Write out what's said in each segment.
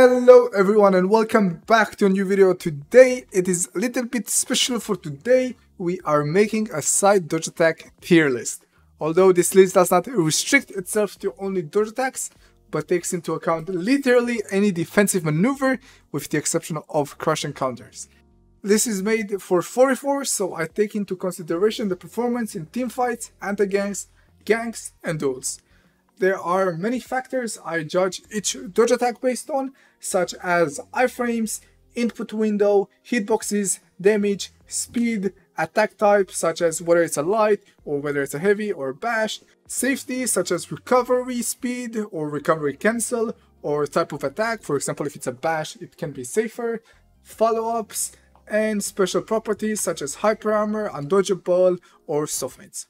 Hello everyone and welcome back to a new video. Today it is a little bit special. For today we are making a side dodge attack tier list. Although this list does not restrict itself to only dodge attacks, but takes into account literally any defensive maneuver with the exception of crush encounters. This is made for 44, so I take into consideration the performance in teamfights, anti-ganks, ganks and duels. There are many factors I judge each dodge attack based on, such as iframes, input window, hitboxes, damage, speed, attack type such as whether it's a light or whether it's a heavy or bash, safety such as recovery speed or recovery cancel, or type of attack, for example if it's a bash it can be safer, follow-ups, and special properties such as hyper armor, undodgeable, or softmates.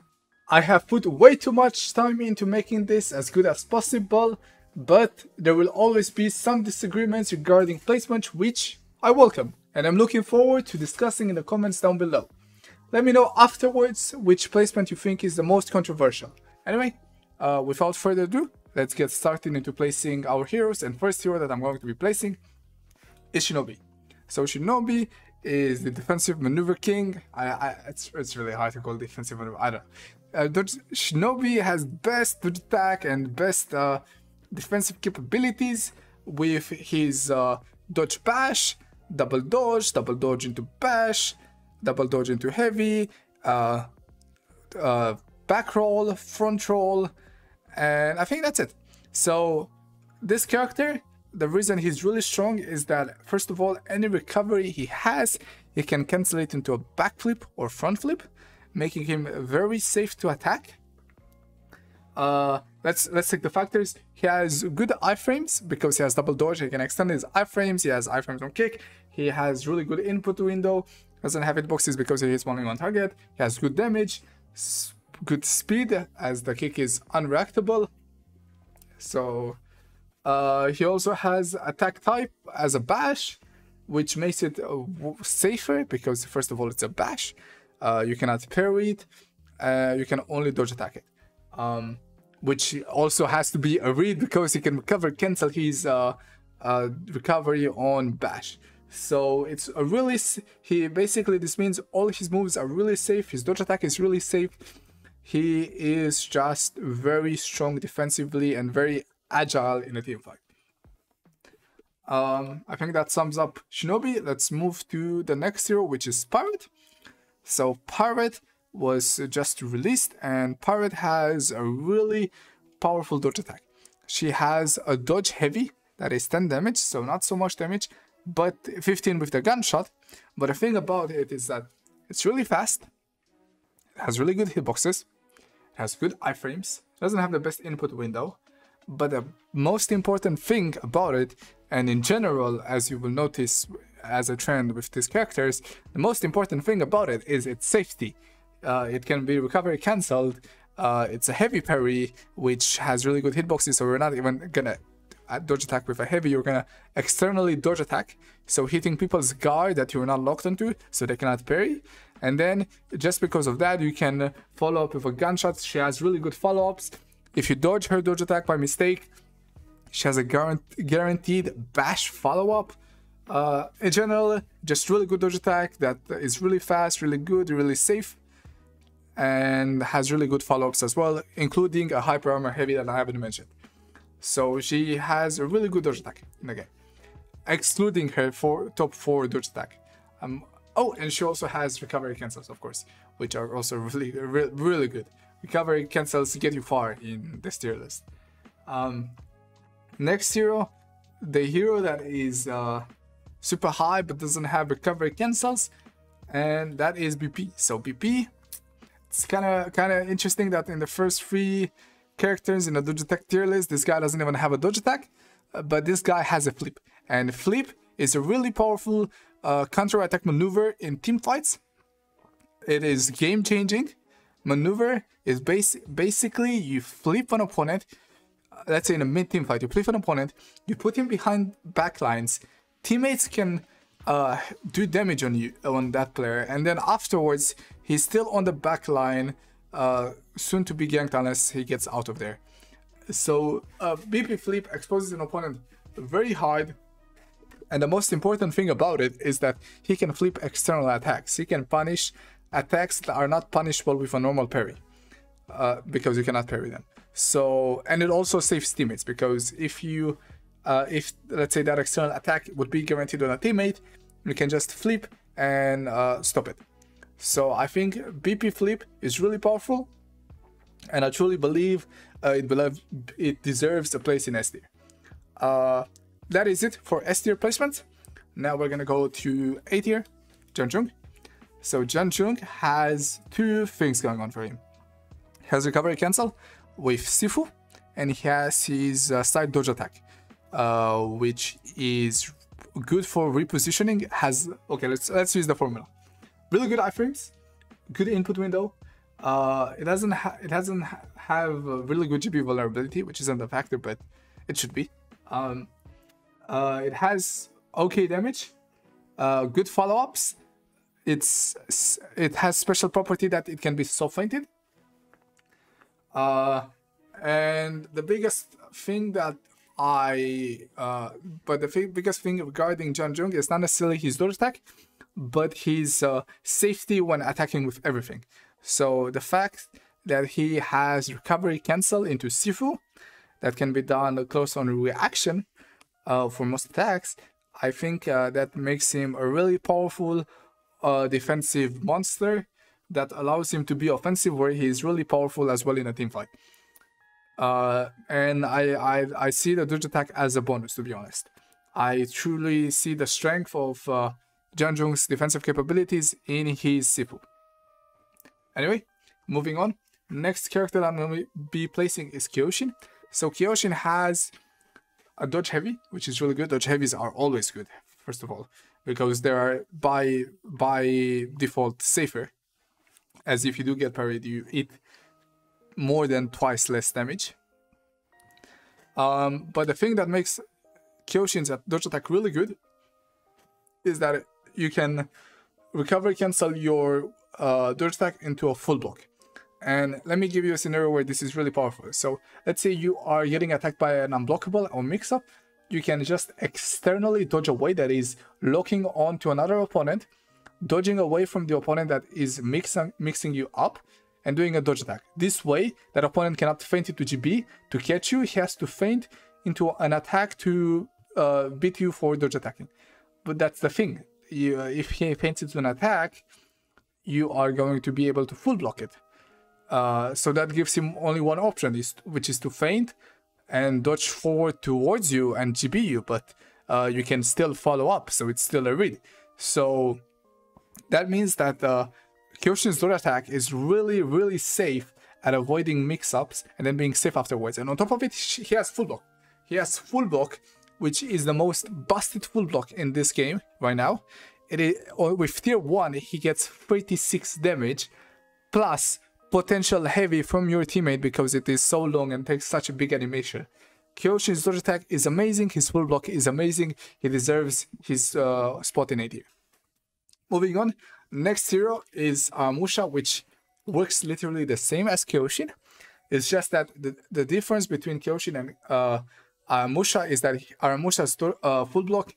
I have put way too much time into making this as good as possible, but there will always be some disagreements regarding placement, which I welcome, and I'm looking forward to discussing in the comments down below. Let me know afterwards which placement you think is the most controversial. Anyway, without further ado, let's get started into placing our heroes, and first hero that I'm going to be placing is Shinobi. So Shinobi is the defensive maneuver king. It's really hard to call defensive maneuver, I don't know. Shinobi has best dodge attack and best defensive capabilities with his dodge bash, double dodge into bash, double dodge into heavy, back roll, front roll, and I think that's it. So this character, the reason he's really strong is that first of all, any recovery he has, he can cancel it into a backflip or front flip, making him very safe to attack. Let's take the factors. He has good iframes because he has double dodge. He can extend his iframes. He has iframes on kick. He has really good input window. Doesn't have hitboxes because he hits only one target. He has good damage, good speed as the kick is unreactable. So he also has attack type as a bash, which makes it safer because first of all it's a bash. You cannot parry it, you can only dodge attack it, which also has to be a read because he can recover cancel his recovery on bash. So it's a really, this means all his moves are really safe, his dodge attack is really safe. He is just very strong defensively and very agile in a team fight. I think that sums up Shinobi. Let's move to the next hero, which is Pirate. So Pirate was just released, and Pirate has a really powerful dodge attack. She has a dodge heavy that is 10 damage, so not so much damage, but 15 with the gunshot. But the thing about it is that it's really fast, it has really good hitboxes, it has good iframes, doesn't have the best input window, but the most important thing about it, and in general, as you will notice as a trend with these characters, the most important thing about it is its safety. It can be recovery cancelled. It's a heavy parry, which has really good hitboxes, so we're not even gonna dodge attack with a heavy, you're gonna externally dodge attack, so hitting people's guard that you're not locked onto, so they cannot parry. And then, just because of that, you can follow up with a gunshot. She has really good follow-ups. If you dodge her dodge attack by mistake, she has a guaranteed bash follow-up. In general, just really good dodge attack that is really fast, really good, really safe, and has really good follow-ups as well, including a hyper armor heavy that I haven't mentioned. So she has a really good dodge attack in the game, excluding her top 4 dodge attack. Oh, and she also has recovery cancels, of course, which are also really good. Recovery cancels get you far in this tier list. Next hero, the hero that is super high but doesn't have recovery cancels, and that is BP. So BP, it's kind of interesting that in the first 3 characters in the dodge attack tier list, this guy doesn't even have a dodge attack, but this guy has a flip, and flip is a really powerful counter attack maneuver in team fights. It is game changing. Maneuver is basically you flip an opponent. Let's say in a mid-team fight, you flip an opponent, you put him behind backlines, teammates can do damage on that player, and then afterwards he's still on the backline, soon to be ganked unless he gets out of there. So BP flip exposes an opponent very hard And the most important thing about it is that he can flip external attacks. He can punish attacks that are not punishable with a normal parry, because you cannot parry them. So, and it also saves teammates, because if let's say that external attack would be guaranteed on a teammate, you can just flip and stop it. So I think BP flip is really powerful, and I truly believe it deserves a place in S tier. That is it for S tier placement. Now we're gonna go to A tier, Johnjung. So Johnjung has two things going on for him. He has recovery cancel with Sifu, and he has his side dodge attack, which is good for repositioning. Okay, let's use the formula. Really good iframes, good input window. It doesn't have a really good GB vulnerability, which isn't a factor, but it should be. It has okay damage, good follow-ups. It has special property that it can be soft fainted. And the biggest thing that biggest thing regarding Johnjung is not necessarily his dodge attack, but his safety when attacking with everything. So the fact that he has recovery cancel into Sifu that can be done close on reaction for most attacks, I think that makes him a really powerful defensive monster that allows him to be offensive where he is really powerful as well in a team fight. And I see the dodge attack as a bonus, to be honest. I truly see the strength of Johnjung's defensive capabilities in his Sifu. Anyway, moving on. Next character that I'm going to be placing is Kyoshin. So Kyoshin has a dodge heavy, which is really good. Dodge heavies are always good, first of all, because they are by default safer. As if you do get parried, you eat more than twice less damage. But the thing that makes Kyoshin's dodge attack really good is that you can recovery cancel your dodge attack into a full block. And let me give you a scenario where this is really powerful. So let's say you are getting attacked by an unblockable or mix-up. You can just externally dodge away, that is locking on to another opponent, dodging away from the opponent that is mixing you up, and doing a dodge attack. This way, that opponent cannot feint into GB to catch you. He has to feint into an attack to beat you for dodge attacking. But that's the thing. If he feints into an attack, you are going to be able to full block it. So that gives him only one option, which is to feint and dodge forward towards you and GB you, but you can still follow up, so it's still a read. So that means that Kyoshin's dodge attack is really, really safe at avoiding mix-ups and then being safe afterwards. And on top of it, he has full block. He has full block, which is the most busted full block in this game right now. With tier 1, he gets 36 damage plus potential heavy from your teammate because it is so long and takes such a big animation. Kyoshin's dodge attack is amazing, his full block is amazing, he deserves his spot in A tier. Moving on, next hero is Musha, which works literally the same as Kyoshin. It's just that the difference between Kyoshin and Musha is that Musha's full block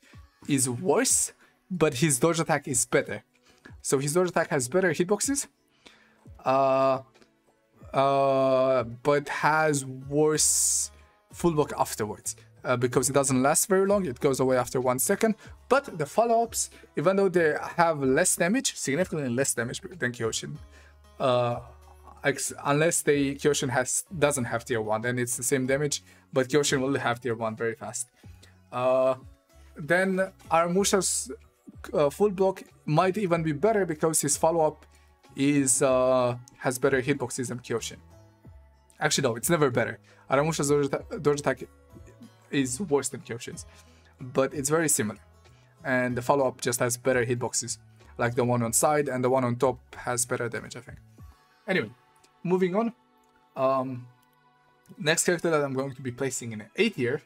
is worse, but his dodge attack is better. So his dodge attack has better hitboxes, but has worse full block afterwards. Because it doesn't last very long, it goes away after 1 second. But the follow-ups, even though they have less damage, significantly less damage than Kyoshin, unless Kyoshin doesn't have tier 1, then it's the same damage, but Kyoshin will have tier 1 very fast. Then Musha's full block might even be better because his follow-up has better hitboxes than Kyoshin. Actually, no, it's never better. Musha's dodge attack is worse than Kyoshin's, but it's very similar. And the follow-up just has better hitboxes, like the one on side, and the one on top has better damage, I think. Anyway, moving on. Next character that I'm going to be placing in A tier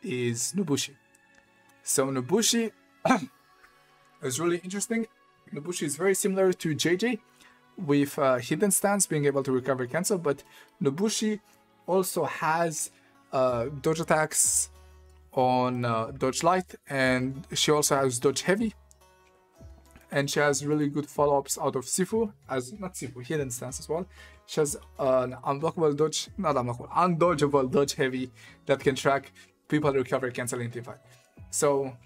is Nobushi. So Nobushi is really interesting. Nobushi is very similar to JJ, with hidden stance being able to recover cancel, but Nobushi also has dodge attacks on dodge light, and she also has dodge heavy. And she has really good follow-ups out of Sifu, hidden stance as well. She has an unblockable dodge, not unblockable, undodgeable dodge heavy that can track people recover, cancel in team fight. So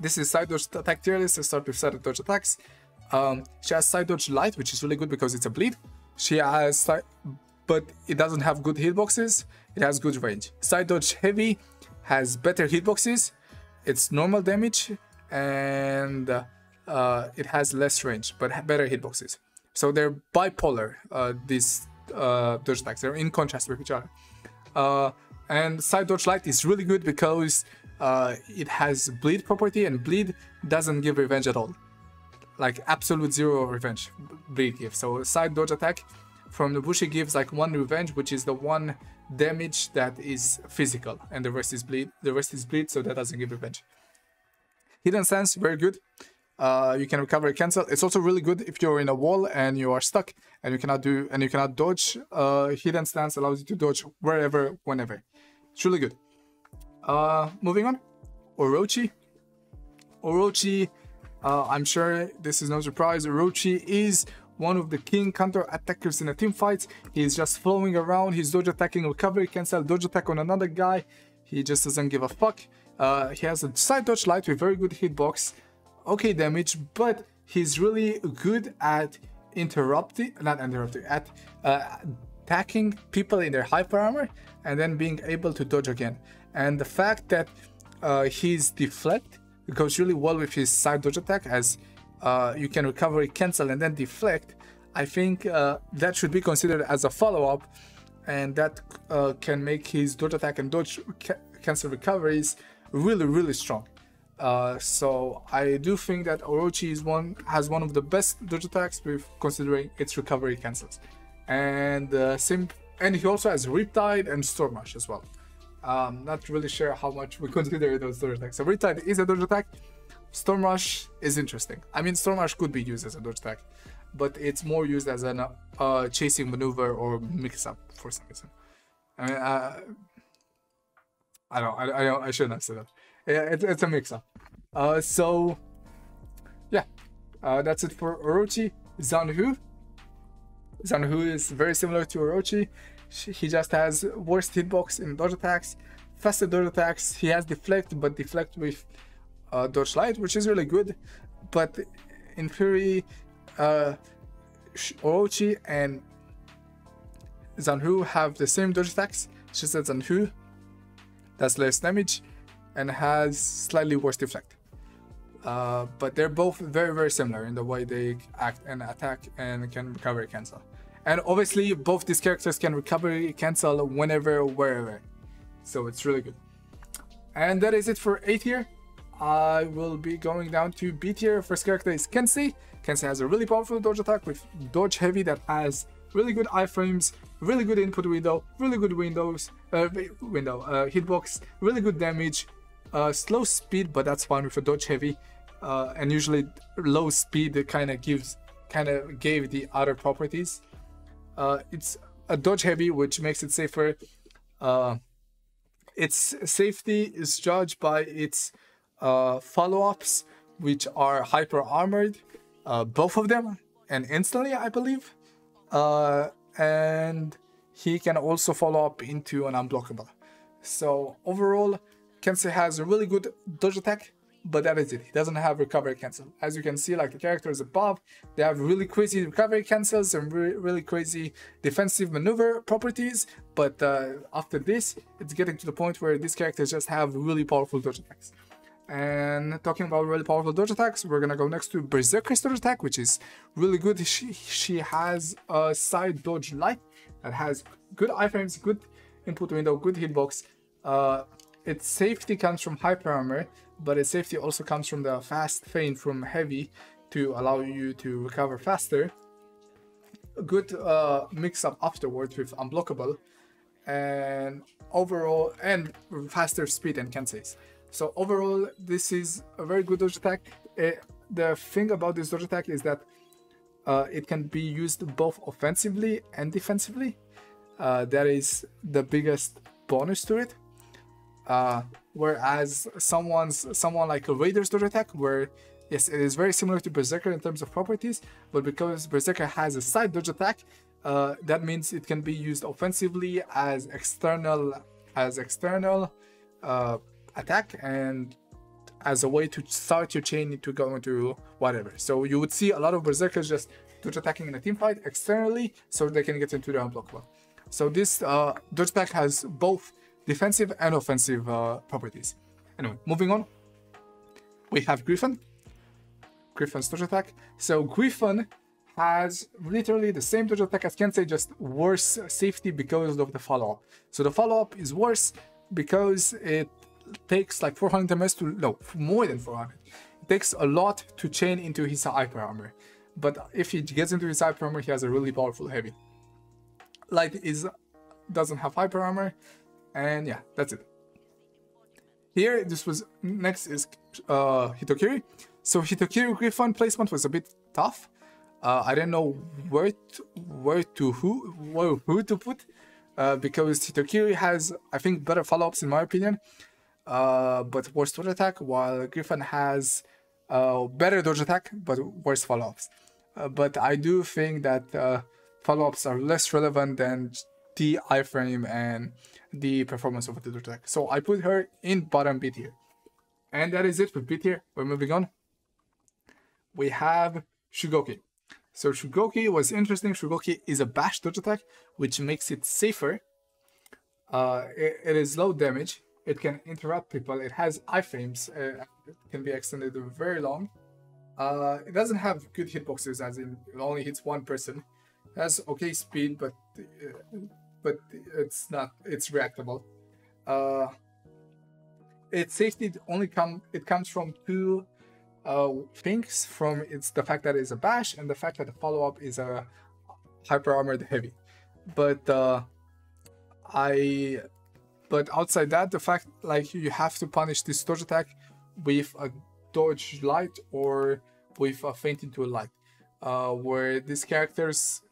this is side dodge attack tier list. Let's start with side dodge attacks. She has side dodge light, which is really good because it's a bleed. She has but it doesn't have good hitboxes. It has good range. Side dodge heavy has better hitboxes. It's normal damage, and it has less range, but better hitboxes. So they're bipolar, these dodge attacks. They're in contrast with each other. And side dodge light is really good because it has bleed property, and bleed doesn't give revenge at all. Like absolute zero revenge, bleed gives. So side dodge attack from the Bushi gives like 1 revenge, which is the 1 damage that is physical, and the rest is bleed. The rest is bleed, so that doesn't give revenge. Hidden stance, very good. You can recover and cancel. It's also really good if you're in a wall and you are stuck and you cannot dodge. Hidden stance allows you to dodge wherever, whenever. It's really good. Moving on, Orochi. I'm sure this is no surprise. Orochi is one of the king counter attackers in a team fight. He's just flowing around. He's dodge attacking, recovery, cancel, dodge attack on another guy. He just doesn't give a fuck. He has a side dodge light with very good hitbox. Okay damage, but he's really good at attacking people in their hyper armor and then being able to dodge again. And the fact that his deflect goes really well with his side dodge attack, as you can recover, cancel, and then deflect. I think that should be considered as a follow-up, and that can make his dodge attack and dodge cancel recoveries really strong. So I do think that Orochi has one of the best dodge attacks with considering its recovery cancels, and he also has Riptide and Storm Rush as well. Not really sure how much we consider those dodge attacks. So Riptide is a dodge attack. Storm Rush is interesting. I mean, Storm Rush could be used as a dodge attack, but it's more used as an chasing maneuver or mix-up for some reason. I mean, I shouldn't have said that. Yeah, it's a mix-up. So yeah, that's it for Orochi. Zanhu is very similar to Orochi. He just has worse hitbox in dodge attacks, faster dodge attacks. He has deflect, but deflect with dodge light, which is really good. But in theory, Orochi and Zanhu have the same dodge attacks. It's just that Zanhu does less damage and has slightly worse deflect. But they're both very similar in the way they act and attack and can recover and cancel. And obviously both these characters can recover, cancel whenever, wherever. So it's really good. And that is it for A tier. I will be going down to B tier. First character is Kenshi. Kenshi has a really powerful dodge attack with dodge heavy that has really good iframes, really good input window, really good hitbox, really good damage, slow speed, but that's fine with a dodge heavy. And usually low speed kind of gave the other properties. It's a dodge heavy, which makes it safer. Its safety is judged by its follow-ups, which are hyper armored, both of them, and instantly, I believe. And he can also follow up into an unblockable. So overall, Kenshi has a really good dodge attack, but that is it. He doesn't have recovery cancel. As you can see, like the characters above, they have really crazy recovery cancels and really crazy defensive maneuver properties. But after this, it's getting to the point where these characters just have really powerful dodge attacks. And talking about really powerful dodge attacks, we're gonna go next to Berserker's dodge attack, which is really good. She has a side dodge light that has good iframes, good input window, good hitbox. Its safety comes from hyper armor, but its safety also comes from the fast feint from heavy to allow you to recover faster. A good mix up afterwards with unblockable, and overall, and faster speed and Kensei's. So overall, this is a very good dodge attack. The thing about this dodge attack is that it can be used both offensively and defensively. That is the biggest bonus to it. Whereas someone like a Raider's dodge attack, where yes, it is very similar to Berserker in terms of properties, but because Berserker has a side dodge attack, that means it can be used offensively as external attack and as a way to start your chain to go into whatever. So you would see a lot of Berserkers just dodge attacking in a team fight externally so they can get into the unblockable. So this dodge attack has both defensive and offensive properties. Anyway, moving on, we have Griffin. Griffin's dodge attack. So Griffin has literally the same dodge attack as Kenshi, just worse safety because of the follow-up. So the follow-up is worse because it takes like 400 MS to, no, more than 400. It takes a lot to chain into his hyper armor. But if he gets into his hyper armor, he has a really powerful heavy. Light doesn't have hyper armor, and yeah, that's it. Here, next is Hitokiri. So Hitokiri Griffin placement was a bit tough. I didn't know who to put because Hitokiri has, I think, better follow-ups in my opinion, but worse dodge attack, while Griffin has better dodge attack but worse follow-ups. But I do think that follow-ups are less relevant than the iframe and the performance of the dodge attack. So I put her in bottom B tier. And that is it with B tier. We're moving on. We have Shugoki. So Shugoki was interesting. Shugoki is a bash dodge attack, which makes it safer. It is low damage. It can interrupt people. It has iframes. It can be extended very long. It doesn't have good hitboxes, as in it only hits one person. It has okay speed, but it's reactable. Its safety comes from two things. From the fact that it's a bash and the fact that the follow-up is a hyper armored heavy. But outside that, the fact like you have to punish this dodge attack with a dodge light or with a feint into a light, where these characters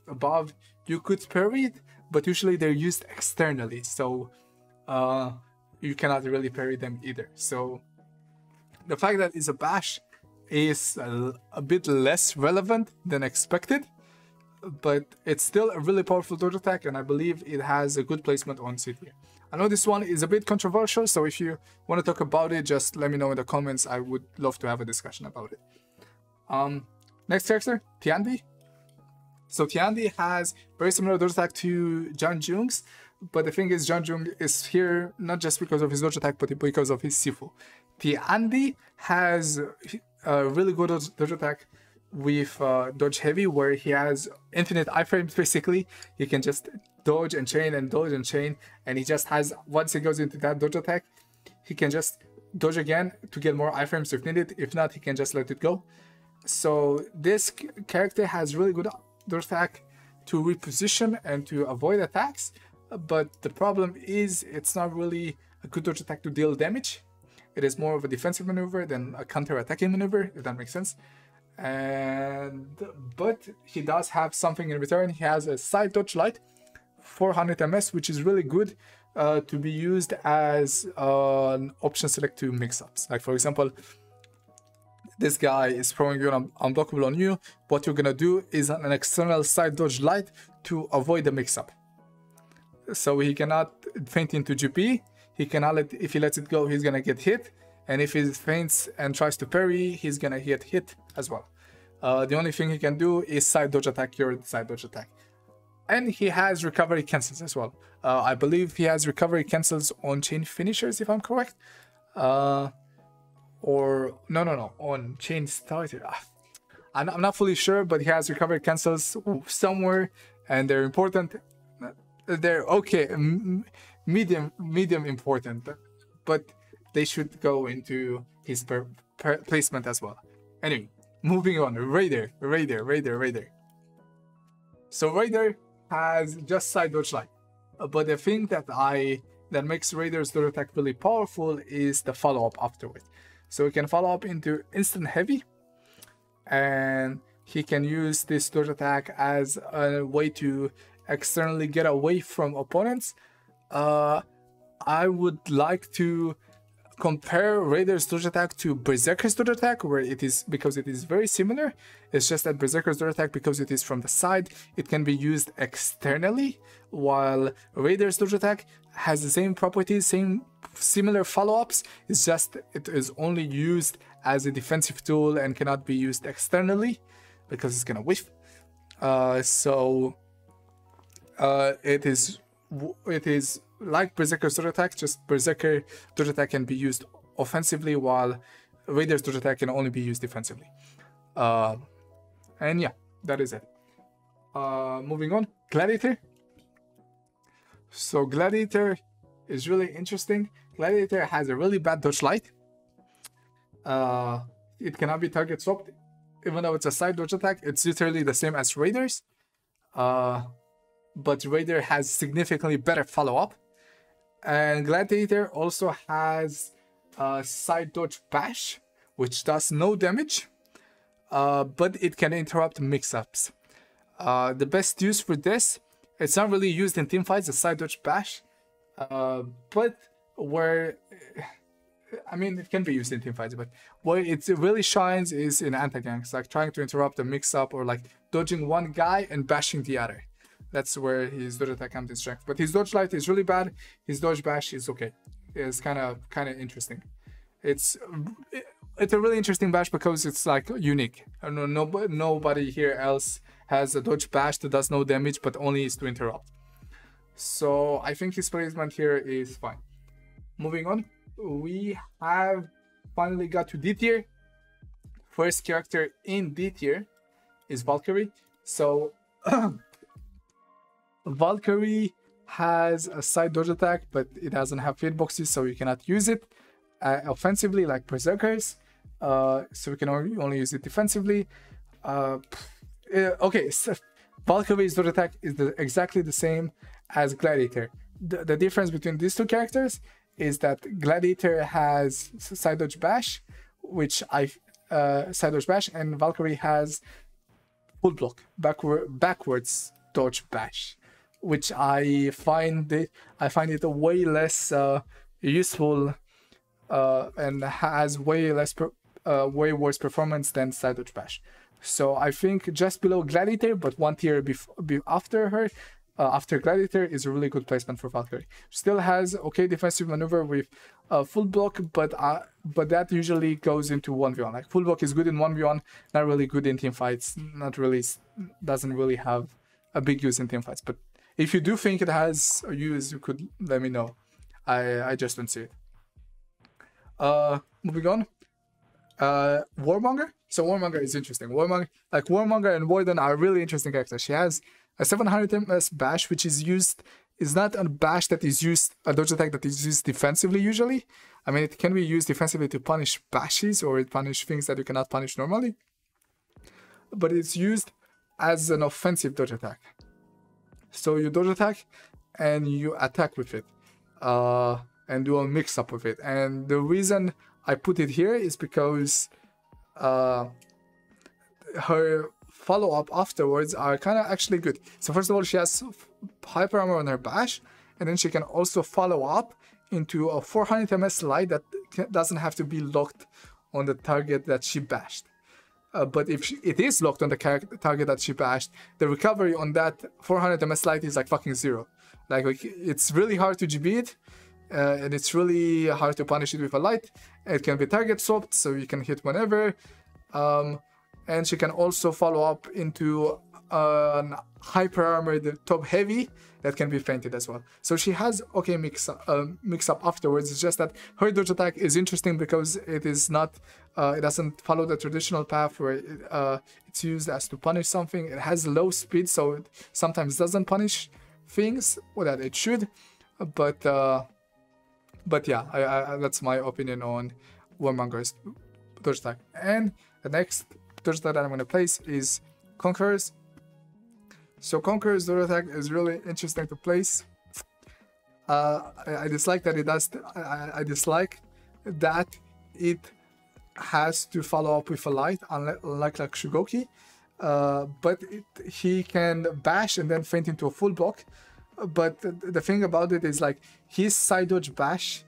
above you could parry it, but usually they're used externally, so you cannot really parry them either. So the fact that it's a bash is a bit less relevant than expected, but it's still a really powerful dodge attack, and I believe it has a good placement on C tier. I know this one is a bit controversial, so if you want to talk about it, just let me know in the comments. I would love to have a discussion about it. Next character, Tiandi. So Tiandi has very similar dodge attack to Johnjung's, but the thing is Johnjung is here not just because of his dodge attack, but because of his Sifu. Tiandi has a really good dodge attack with dodge heavy, where he has infinite iframes basically. He can just dodge and chain and dodge and chain, and he just has, once he goes into that dodge attack, he can just dodge again to get more iframes if needed. If not, he can just let it go. So this character has really good dodge attack to reposition and to avoid attacks, but the problem is it's not really a good dodge attack to deal damage. It is more of a defensive maneuver than a counter-attacking maneuver, if that makes sense. But he does have something in return. He has a side dodge light, 400 MS, which is really good to be used as an option select to mix-ups. Like for example, this guy is throwing you an unblockable on you. What you're gonna do is an external side dodge light to avoid the mix-up. So he cannot feint into GP. He cannot if he lets it go, he's gonna get hit. And if he feints and tries to parry, he's gonna get hit as well. The only thing he can do is side dodge attack your side dodge attack. And he has recovery cancels as well. I believe he has recovery cancels on chain finishers, if I'm correct. Or no, on chain starter. I'm not fully sure, but he has recovery cancels somewhere, and they're important. They're okay, medium important, but they should go into his placement as well. Anyway, moving on. Raider. So Raider has just side dodge light, but the thing that makes Raider's dodge attack really powerful is the follow-up afterward. So he can follow up into instant heavy, and he can use this dodge attack as a way to externally get away from opponents. I would like to compare Raider's dodge attack to Berserker's dodge attack, where it is, because it is very similar. It's just that Berserker's dodge attack, because it is from the side, it can be used externally, while Raider's dodge attack has the same properties, similar follow-ups. It's just it is only used as a defensive tool and cannot be used externally because it's gonna whiff. It is like Berserker's dodge attack, just Berserker dodge attack can be used offensively, while Raider's dodge attack can only be used defensively. And yeah, that is it. Moving on, Gladiator. So Gladiator is really interesting. Gladiator has a really bad dodge light. It cannot be target swapped, even though it's a side dodge attack. It's literally the same as Raiders. But Raider has significantly better follow-up. And Gladiator also has side dodge bash, which does no damage, but it can interrupt mix-ups. The best use for this, it's not really used in teamfights, the side dodge bash, but where, I mean, it can be used in teamfights, but where it really shines is in anti-ganks, like trying to interrupt a mix-up or like dodging one guy and bashing the other. That's where his dodge attack comes in strength. But his dodge light is really bad. His dodge bash is okay. It's kind of interesting. It's a really interesting bash because it's like unique. I don't know, nobody here else has a dodge bash that does no damage but only is to interrupt. So I think his placement here is fine. Moving on, we have finally got to D tier. First character in D tier is Valkyrie. So Valkyrie has a side dodge attack, but it doesn't have hitboxes, so you cannot use it offensively like Berserkers. So we can only use it defensively. Okay, so Valkyrie's dodge attack is exactly the same as Gladiator. The difference between these two characters is that Gladiator has side dodge bash, side dodge bash, and Valkyrie has full block, backwards dodge bash, which I find it way less useful and has way worse performance than side dodge bash. So I think just below Gladiator, but one tier after her, after Gladiator, is a really good placement for Valkyrie. Still has okay defensive maneuver with full block, but that usually goes into 1v1. Like full block is good in 1v1, not really good in team fights. Doesn't really have a big use in team fights. But if you do think it has a use, you could let me know. I just don't see it. Moving on. Warmonger. So Warmonger is interesting. Warmonger and Warden are really interesting characters. She has a 700 MS bash, which is not a bash that is used, a dodge attack that is used defensively usually. I mean, it can be used defensively to punish bashes or punish things that you cannot punish normally. But it's used as an offensive dodge attack. So you dodge attack and you attack with it. And do a mix up with it. And the reason I put it here is because her follow-up afterwards are kind of actually good. So first of all, she has hyper armor on her bash, and then she can also follow up into a 400 MS light that doesn't have to be locked on the target that she bashed. But if it is locked on the target that she bashed, the recovery on that 400 MS light is like fucking zero. Like it's really hard to GB it, and it's really hard to punish it with a light. It can be target swapped, so you can hit whenever. And she can also follow up into an hyper armored top heavy that can be fainted as well. So she has okay mix up afterwards. It's just that her dodge attack is interesting because it is not, it doesn't follow the traditional path where it's used as to punish something. It has low speed, so it sometimes doesn't punish things that it should. But yeah, that's my opinion on Warmonger's dodge attack. And the next dodge attack that I'm going to place is Conquerors. So Conquerors dodge attack is really interesting to place. I dislike that it does. I dislike that it has to follow up with a light, unlike like Shugoki. But he can bash and then faint into a full block. but the thing about it is like his side dodge bash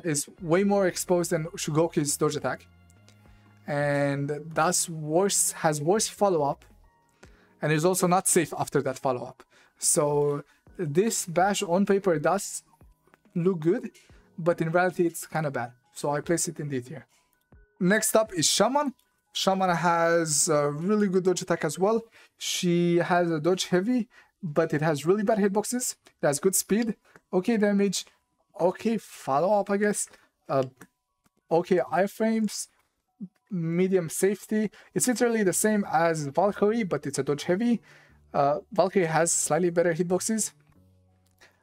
is way more exposed than Shugoku's dodge attack, and thus has worse follow-up, and is also not safe after that follow-up. So this bash on paper does look good, but in reality it's kind of bad. So I place it in D tier. Next up is Shaman. Shaman has a really good dodge attack as well. She has a dodge heavy, but it has really bad hitboxes. It has good speed, okay damage, okay follow-up, I guess, okay iframes, medium safety. It's literally the same as Valkyrie, but it's a dodge heavy. Valkyrie has slightly better hitboxes.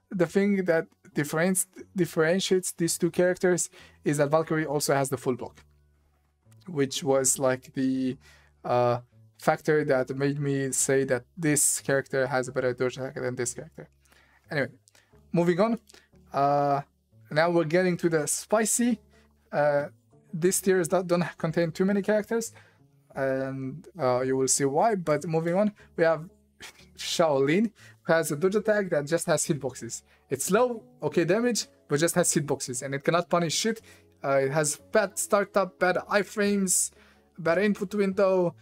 The thing that differentiates these two characters is that Valkyrie also has the full block, which was like the factor that made me say that this character has a better dodge attack than this character. Anyway, moving on. Now we're getting to the spicy. These tiers don't contain too many characters, and you will see why. But moving on, we have Shaolin, who has a dodge attack that just has hitboxes. It's low, okay damage, but just has hitboxes, and it cannot punish shit. It has bad startup, bad iframes, bad input window,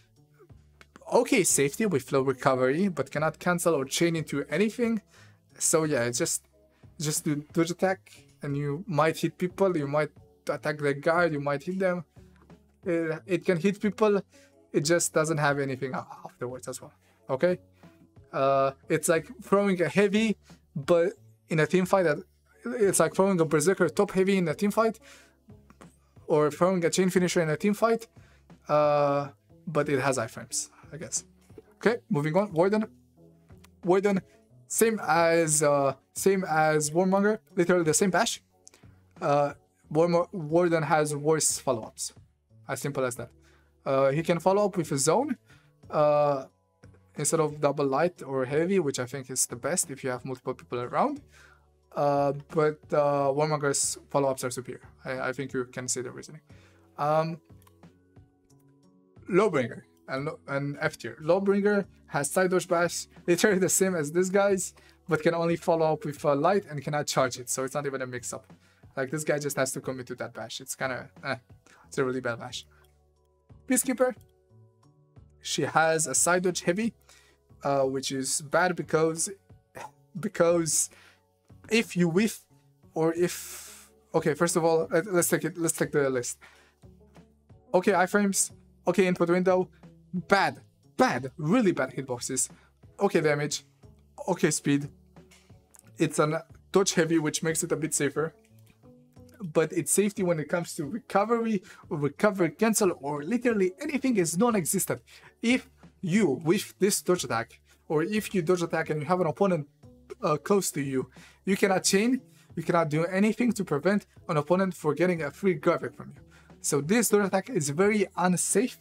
okay safety with low recovery, but cannot cancel or chain into anything. So yeah, it's just do dodge attack, and you might hit people, you might attack the guard, you might hit them. It can hit people, it just doesn't have anything afterwards as well. Okay, it's like throwing a heavy, but in a team fight. It's like throwing a berserker top heavy in a team fight, or throwing a chain finisher in a team fight, but it has iframes, I guess. Okay, moving on. Warden, same as Warmonger, literally the same bash. Warden has worse follow-ups, as simple as that. He can follow up with a zone instead of double light or heavy, which I think is the best if you have multiple people around. But Warmonger's follow-ups are superior. I think you can see the reasoning. Lawbringer and F tier. Lawbringer has side dodge bash, literally the same as this guy's, but can only follow up with light and cannot charge it, so it's not even a mix-up. Like, this guy just has to commit to that bash. It's kind of, it's a really bad bash. Peacekeeper, she has a side dodge heavy, which is bad because if you whiff, or if, okay, first of all, let's take the list. Okay iframes, okay input window, bad, really bad hitboxes, okay damage, okay speed. It's a dodge heavy, which makes it a bit safer, but its safety when it comes to recovery or recovery cancel or literally anything is non-existent. If you whiff this dodge attack, or if you dodge attack and you have an opponent close to you, you cannot chain, you cannot do anything to prevent an opponent from getting a free graphic from you. So this dodge attack is very unsafe,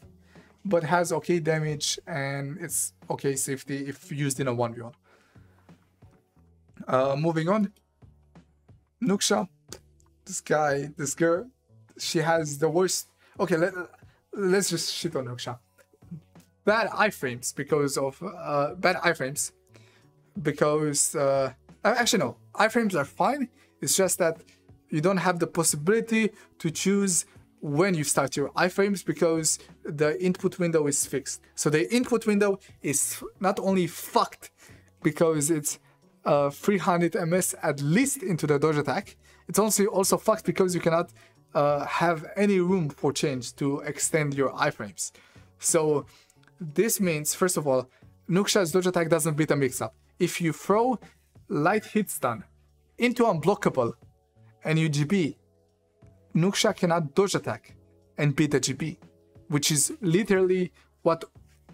but has okay damage and it's okay safety if used in a 1v1. Moving on, Nuksha, this girl, she has the worst. Okay, let's just shit on Nuksha. Bad iframes because of actually no, iframes are fine. It's just that you don't have the possibility to choose when you start your iframes because the input window is fixed. So the input window is not only fucked because it's 300 ms at least into the dodge attack, it's also fucked because you cannot have any room for change to extend your iframes. So this means, first of all, Nuksha's dodge attack doesn't beat a mix-up. If you throw light hit stun into unblockable and you GB, Nuksha cannot dodge attack and beat the GB, which is literally what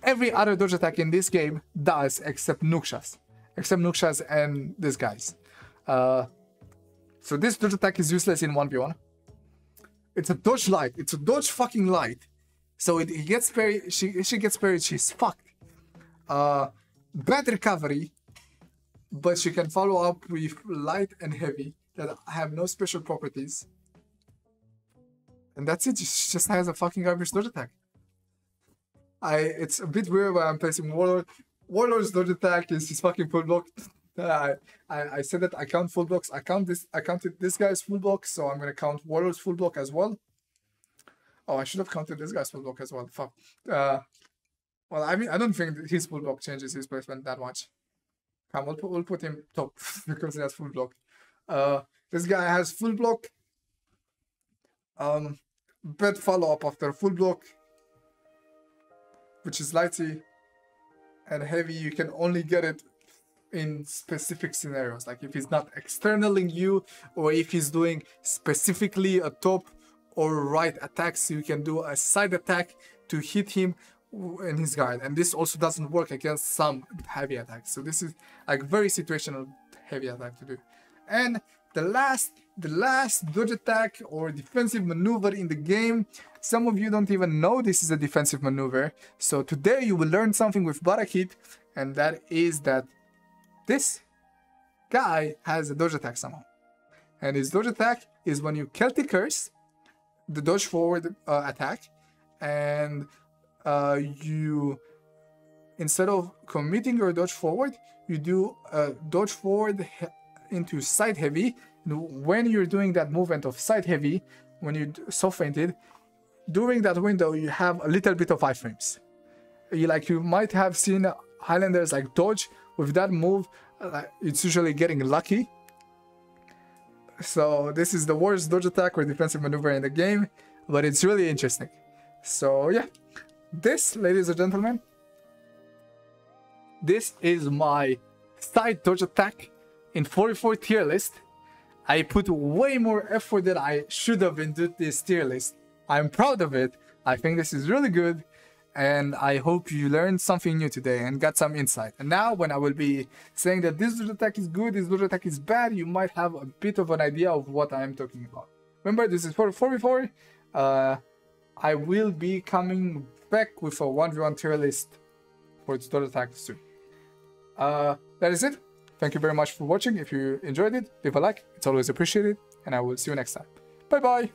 every other dodge attack in this game does except Nuksha's and this guy's. So this dodge attack is useless in 1v1. It's a dodge light. It's a dodge fucking light. So it gets parried. She gets parried. She's fucked. Bad recovery, but she can follow up with light and heavy that have no special properties. And that's it. She just has a fucking garbage dodge attack. It's a bit weird why I'm placing Warlord. Warlord's dodge attack is his fucking full block. I said that I count full blocks. I counted this guy's full block, so I'm gonna count Warlord's full block as well. Oh, I should have counted this guy's full block as well. Fuck. Well, I mean, I don't think his full block changes his placement that much. Come, we'll put him top because he has full block. This guy has full block. Bad follow-up after full block, which is lighty and heavy. You can only get it in specific scenarios, like if he's not externaling you, or if he's doing specifically a top or right attacks, you can do a side attack to hit him in his guard. And this also doesn't work against some heavy attacks, so this is like very situational heavy attack to do. And the last dodge attack or defensive maneuver in the game, some of you don't even know this is a defensive maneuver, so today you will learn something with BarakYEET, and that is that this guy has a dodge attack somehow. And his dodge attack is when you Celtic Curse, the dodge forward attack, and you, instead of committing your dodge forward, you do a dodge forward into side heavy. When you're doing that movement of side heavy, when you soft fainted, during that window you have a little bit of iframes. You might have seen Highlanders like dodge with that move. It's usually getting lucky. So this is the worst dodge attack or defensive maneuver in the game, but it's really interesting. So yeah, this, ladies and gentlemen, this is my side dodge attack in 44 tier list. I put way more effort than I should have into this tier list. I'm proud of it. I think this is really good, and I hope you learned something new today and got some insight. And now when I will be saying that this dodge attack is good, this dodge attack is bad, you might have a bit of an idea of what I am talking about. Remember, this is for 44. I will be coming back with a 1v1 tier list for its dodge attack soon. That is it. Thank you very much for watching. If you enjoyed it, leave a like. It's always appreciated. And I will see you next time. Bye bye.